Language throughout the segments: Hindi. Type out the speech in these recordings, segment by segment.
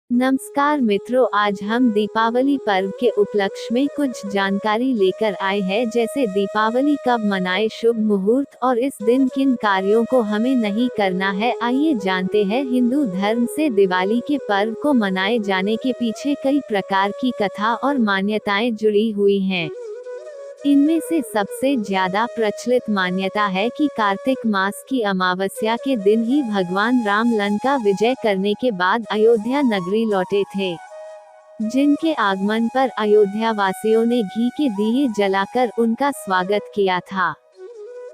नमस्कार मित्रों, आज हम दीपावली पर्व के उपलक्ष्य में कुछ जानकारी लेकर आए हैं, जैसे दीपावली कब मनाए, शुभ मुहूर्त और इस दिन किन कार्यों को हमें नहीं करना है। आइए जानते हैं। हिंदू धर्म से दिवाली के पर्व को मनाए जाने के पीछे कई प्रकार की कथा और मान्यताएं जुड़ी हुई हैं। इनमें से सबसे ज्यादा प्रचलित मान्यता है कि कार्तिक मास की अमावस्या के दिन ही भगवान राम लंका विजय करने के बाद अयोध्या नगरी लौटे थे, जिनके आगमन पर अयोध्या वासियों ने घी के दिए जलाकर उनका स्वागत किया था।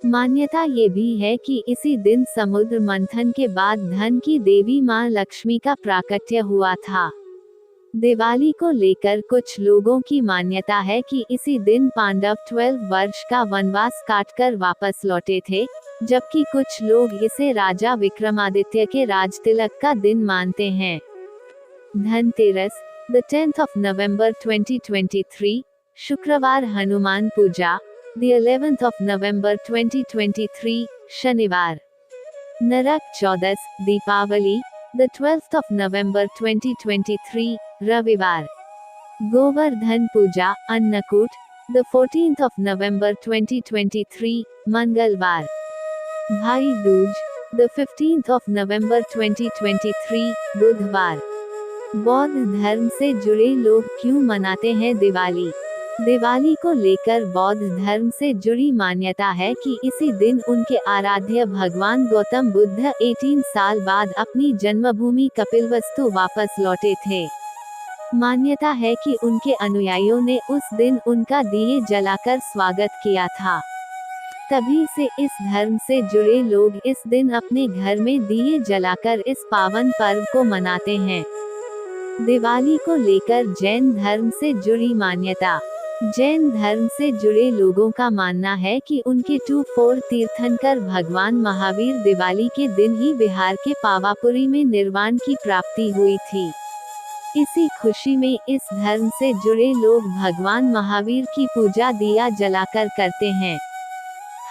मान्यता ये भी है कि इसी दिन समुद्र मंथन के बाद धन की देवी मां लक्ष्मी का प्राकट्य हुआ था। दिवाली को लेकर कुछ लोगों की मान्यता है कि इसी दिन पांडव 12 वर्ष का वनवास काटकर वापस लौटे थे, जबकि कुछ लोग इसे राजा विक्रमादित्य के राजतिलक का दिन मानते हैं। Dhanteras, the 10th of November 2023, शुक्रवार हनुमान पूजा, the 11th of November 2023, शनिवार। Narak Chaudas, Deepawali, the 12th of November 2023, रविवार। गोवर्धन पूजा, Annakut, the 14th of November 2023, मंगलवार। भाई Dooj, the 15th of November 2023, बुधवार। बौद्ध धर्म से जुड़े लोग क्यों मनाते हैं दिवाली? दिवाली को लेकर बौद्ध धर्म से जुड़ी मान्यता है कि इसी दिन उनके आराध्य भगवान गौतम बुद्ध 18 साल बाद अपनी जन्मभूमि कपिलवस्तु वापस लौटे थे। मान्यता है कि उनके अनुयायियों ने उस दिन उनका दिए जलाकर स्वागत किया था। तभी से इस धर्म से जुड़े लोग इस दिन अपने घर में दिए जलाकर इस पावन पर्व को मनाते हैं। दिवाली को लेकर जैन धर्म से जुड़ी मान्यता। जैन धर्म से जुड़े लोगों का मानना है कि उनके 24 तीर्थंकर भगवान महावीर दिवाली के दिन ही बिहार के पावापुरी में निर्वाण की प्राप्ति हुई थी। इसी खुशी में इस धर्म से जुड़े लोग भगवान महावीर की पूजा दिया जलाकर करते हैं।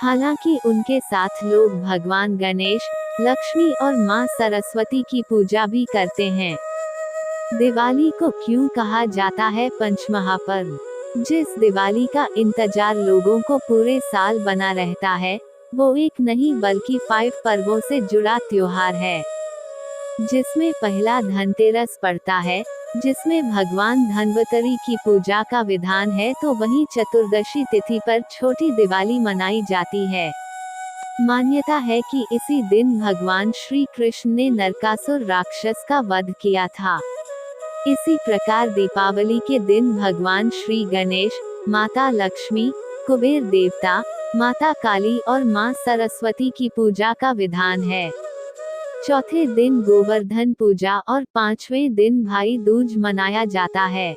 हालांकि उनके साथ लोग भगवान गणेश, लक्ष्मी और मां सरस्वती की पूजा भी करते हैं। दिवाली को क्यों कहा जाता है पंचमहापर्व? जिस दिवाली का इंतजार लोगों को पूरे साल बना रहता है, वो एक नहीं बल्कि 5 पर्वों से जुड़ा त्योहार है, जिसमें पहला धनतेरस पड़ता है, जिसमें भगवान धन्वंतरि की पूजा का विधान है, तो वहीं चतुर्दशी तिथि पर छोटी दिवाली मनाई जाती है। मान्यता है कि इसी दिन भगवान श्री कृष्ण ने नरकासुर राक्षस का वध किया था। इसी प्रकार दीपावली के दिन भगवान श्री गणेश, माता लक्ष्मी, कुबेर देवता, माता काली और मां सरस्वती की पूजा का विधान है। चौथे दिन गोवर्धन पूजा और 5वें दिन भाई दूज मनाया जाता है।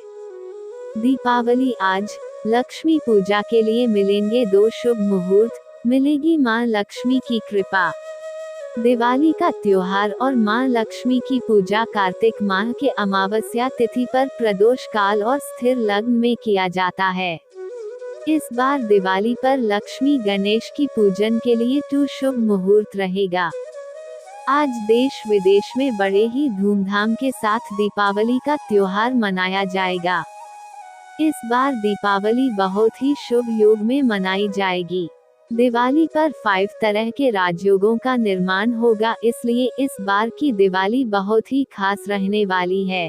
दीपावली आज, लक्ष्मी पूजा के लिए मिलेंगे 2 शुभ मुहूर्त, मिलेगी मां लक्ष्मी की कृपा। दिवाली का त्योहार और मां लक्ष्मी की पूजा कार्तिक माह के अमावस्या तिथि पर प्रदोष काल और स्थिर लग्न में किया जाता है। इस बार दिवाली पर लक्ष्मी गणेश की पूजन के लिए 2 शुभ मुहूर्त रहेगा। आज देश विदेश में बड़े ही धूमधाम के साथ दीपावली का त्योहार मनाया जाएगा। इस बार दीपावली बहुत ही शुभ योग में मनाई जाएगी। दिवाली पर 5 तरह के राजयोगों का निर्माण होगा, इसलिए इस बार की दिवाली बहुत ही खास रहने वाली है।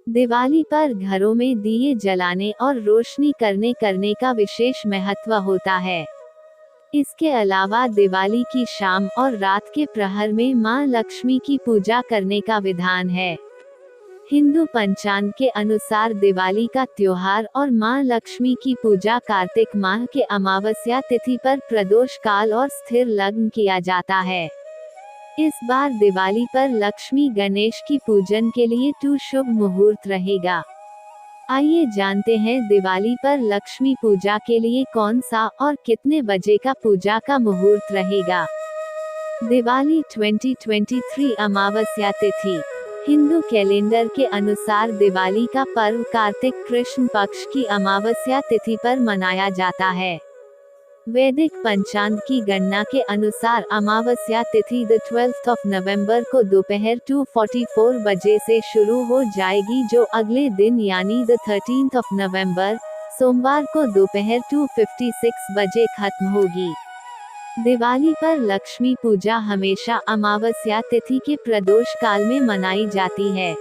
दिवाली पर घरों में दिए जलाने और रोशनी करने का विशेष महत्व होता है। इसके अलावा दिवाली की शाम और रात के प्रहर में मां लक्ष्मी की पूजा करने का विधान है। हिंदू पंचांग के अनुसार दिवाली का त्योहार और मां लक्ष्मी की पूजा कार्तिक माह के अमावस्या तिथि पर प्रदोष काल और स्थिर लग्न किया जाता है। इस बार दिवाली पर लक्ष्मी गणेश की पूजन के लिए 2 शुभ मुहूर्त रहेगा। आइए जानते हैं दिवाली पर लक्ष्मी पूजा के लिए कौन सा और कितने बजे का पूजा का मुहूर्त रहेगा। दिवाली 2023 अमावस्या तिथि। हिंदू कैलेंडर के अनुसार दिवाली का पर्व कार्तिक कृष्ण पक्ष की अमावस्या तिथि पर मनाया जाता है। वैदिक पंचांग की गणना के अनुसार अमावस्या तिथि द 12th ऑफ नवंबर को दोपहर 2:44 बजे से शुरू हो जाएगी, जो अगले दिन यानी द 13th ऑफ नवंबर सोमवार को दोपहर 2:56 बजे खत्म होगी। दिवाली पर लक्ष्मी पूजा हमेशा अमावस्या तिथि के प्रदोष काल में मनाई जाती है।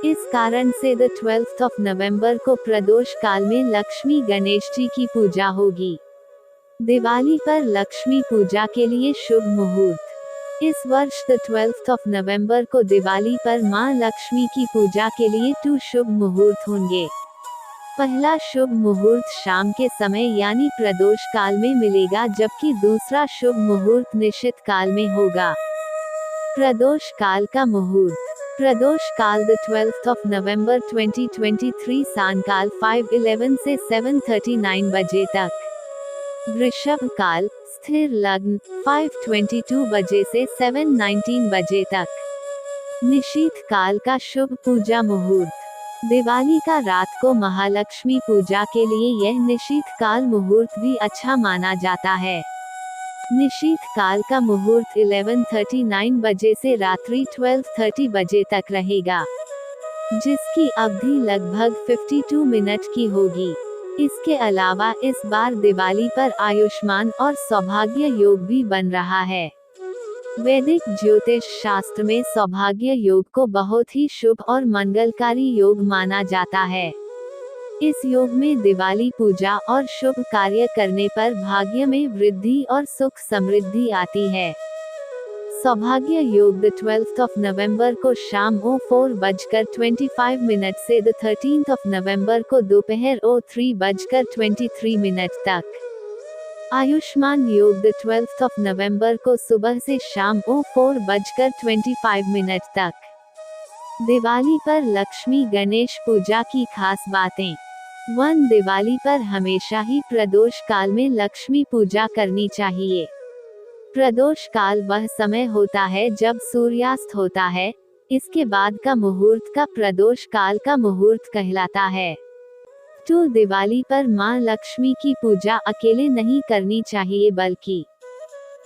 इस कारण से द 12th ऑफ नवंबर को प्रदोष काल में लक्ष्मी गणेश जी की पूजा होगी। दिवाली पर लक्ष्मी पूजा के लिए शुभ मुहूर्त। इस वर्ष द 12th ऑफ नवंबर को दिवाली पर मां लक्ष्मी की पूजा के लिए 2 शुभ मुहूर्त होंगे। पहला शुभ मुहूर्त शाम के समय यानी प्रदोष काल में मिलेगा, जबकि दूसरा शुभ मुहूर्त निशित काल में होगा। प्रदोष काल का मुहूर्त। प्रदोष काल द 12th ऑफ नवंबर 2023 सांकाल 5:11 से 7:39 बजे तक। वृषभ काल स्थिर लग्न 5:22 बजे से 7:19 बजे तक। निशीथ काल का शुभ पूजा मुहूर्त। दिवाली का रात को महालक्ष्मी पूजा के लिए यह निशीथ काल मुहूर्त भी अच्छा माना जाता है। निशीथ काल का मुहूर्त 11:39 बजे से रात्रि 12:30 बजे तक रहेगा, जिसकी अवधि लगभग 52 मिनट की होगी। इसके अलावा इस बार दिवाली पर आयुष्मान और सौभाग्य योग भी बन रहा है। वैदिक ज्योतिष शास्त्र में सौभाग्य योग को बहुत ही शुभ और मंगलकारी योग माना जाता है। इस योग में दिवाली पूजा और शुभ कार्य करने पर भाग्य में वृद्धि और सुख समृद्धि आती है। सौभाग्य योग द 12th ऑफ नवंबर को शाम 4:25 से द 13th ऑफ नवंबर को दोपहर 3:23 तक। आयुष्मान योग द 12th ऑफ नवंबर को सुबह से शाम 4:25 तक। दिवाली पर लक्ष्मी गणेश पूजा की खास बातें। 1. दिवाली पर हमेशा ही प्रदोष काल में लक्ष्मी पूजा करनी चाहिए। प्रदोष काल वह समय होता है जब सूर्यास्त होता है, इसके बाद का मुहूर्त का प्रदोष काल का मुहूर्त कहलाता है। 2. दिवाली पर मां लक्ष्मी की पूजा अकेले नहीं करनी चाहिए, बल्कि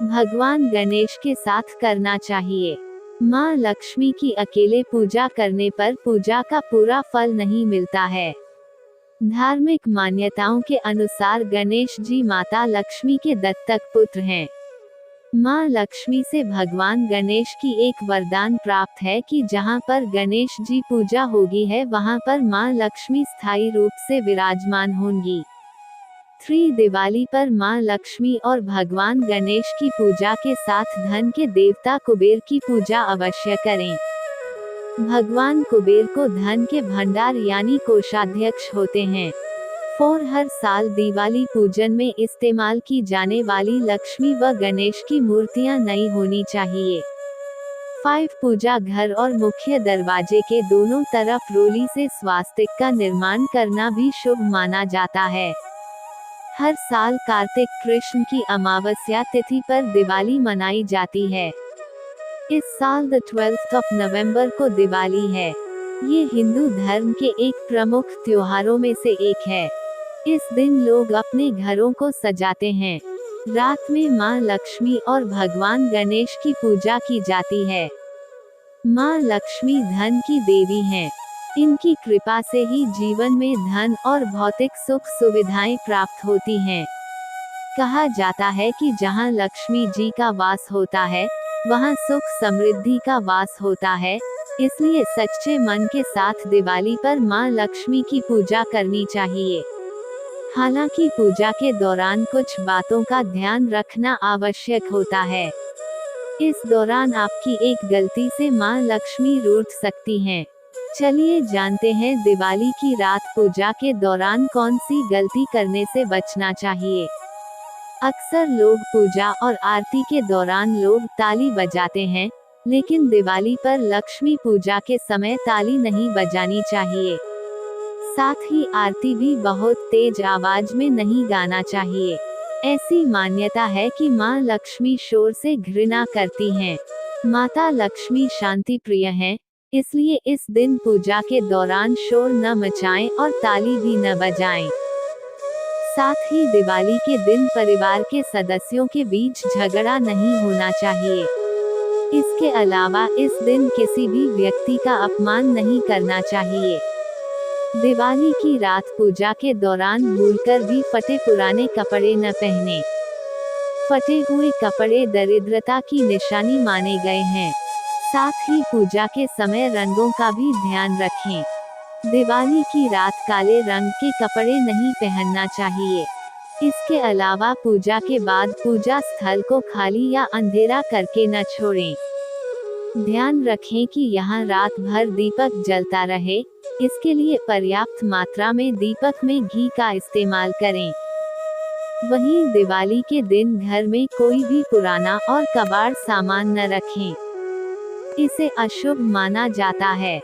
भगवान गणेश के साथ करना चाहिए। मां लक्ष्मी की अकेले पूजा करने पर पूजा का पूरा फल नहीं मिलता है। धार्मिक मान्यताओं के अनुसार गणेश जी माता लक्ष्मी के दत्तक पुत्र हैं। मां लक्ष्मी से भगवान गणेश की एक वरदान प्राप्त है कि जहां पर गणेश जी पूजा होगी है वहां पर मां लक्ष्मी स्थायी रूप से विराजमान होंगी। 3. दिवाली पर मां लक्ष्मी और भगवान गणेश की पूजा के साथ धन के देवता कुबेर की पूजा अवश्य करें। भगवान कुबेर को धन के भंडार यानी कोषाध्यक्ष होते हैं। 4. हर साल दिवाली पूजन में इस्तेमाल की जाने वाली लक्ष्मी व गणेश की मूर्तियां नई होनी चाहिए। 5. पूजा घर और मुख्य दरवाजे के दोनों तरफ रोली से स्वास्तिक का निर्माण करना भी शुभ माना जाता है। हर साल कार्तिक कृष्ण की अमावस्या तिथि पर दिवाली मनाई जाती है। इस साल द 12th ऑफ नवंबर को दिवाली है। ये हिंदू धर्म के एक प्रमुख त्योहारों में से एक है। इस दिन लोग अपने घरों को सजाते हैं। रात में मां लक्ष्मी और भगवान गणेश की पूजा की जाती है। मां लक्ष्मी धन की देवी हैं। इनकी कृपा से ही जीवन में धन और भौतिक सुख सुविधाएं प्राप्त होती हैं। कहा जाता है कि जहां लक्ष्मी जी का वास होता है, वहां सुख समृद्धि का वास होता है। इसलिए सच्चे मन के साथ दिवाली पर मां लक्ष्मी की पूजा करनी चाहिए। हालांकि पूजा के दौरान कुछ बातों का ध्यान रखना आवश्यक होता है। इस दौरान आपकी एक गलती से मां लक्ष्मी रूठ सकती हैं। चलिए जानते हैं दिवाली की रात पूजा के दौरान कौन सी गलती करने से बचना चाहिए। अक्सर लोग पूजा और आरती के दौरान लोग ताली बजाते हैं, लेकिन दिवाली पर लक्ष्मी पूजा के समय ताली नहीं बजानी चाहिए। साथ ही आरती भी बहुत तेज आवाज में नहीं गाना चाहिए। ऐसी मान्यता है कि मां लक्ष्मी शोर से घृणा करती हैं। माता लक्ष्मी शांति प्रिय हैं, इसलिए इस दिन पूजा के दौरान शोर न मचाएं और ताली भी न बजाएं। साथ ही दिवाली के दिन परिवार के सदस्यों के बीच झगड़ा नहीं होना चाहिए। इसके अलावा इस दिन किसी भी व्यक्ति का अपमान नहीं करना चाहिए। दिवाली की रात पूजा के दौरान भूलकर भी फटे पुराने कपड़े न पहने। फटे हुए कपड़े दरिद्रता की निशानी माने गए हैं। साथ ही पूजा के समय रंगों का भी ध्यान रखें। दिवाली की रात काले रंग के कपड़े नहीं पहनना चाहिए। इसके अलावा पूजा के बाद पूजा स्थल को खाली या अंधेरा करके न छोड़ें। ध्यान रखें कि यहाँ रात भर दीपक जलता रहे, इसके लिए पर्याप्त मात्रा में दीपक में घी का इस्तेमाल करें। वहीं दिवाली के दिन घर में कोई भी पुराना और कबाड़ सामान न रखें, इसे अशुभ माना जाता है।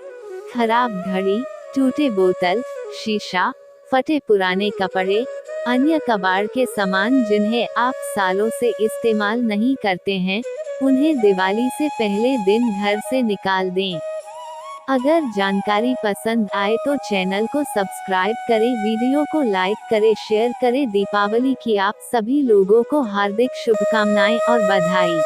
खराब घड़ी, टूटे बोतल, शीशा, फटे पुराने कपड़े, अन्य कबाड़ के सामान जिन्हें आप सालों से इस्तेमाल नहीं करते हैं, उन्हें दिवाली से पहले दिन घर से निकाल दें। अगर जानकारी पसंद आए तो चैनल को सब्सक्राइब करें, वीडियो को लाइक करें, शेयर करें। दीपावली की आप सभी लोगों को हार्दिक शुभकामनाएं और बधाई।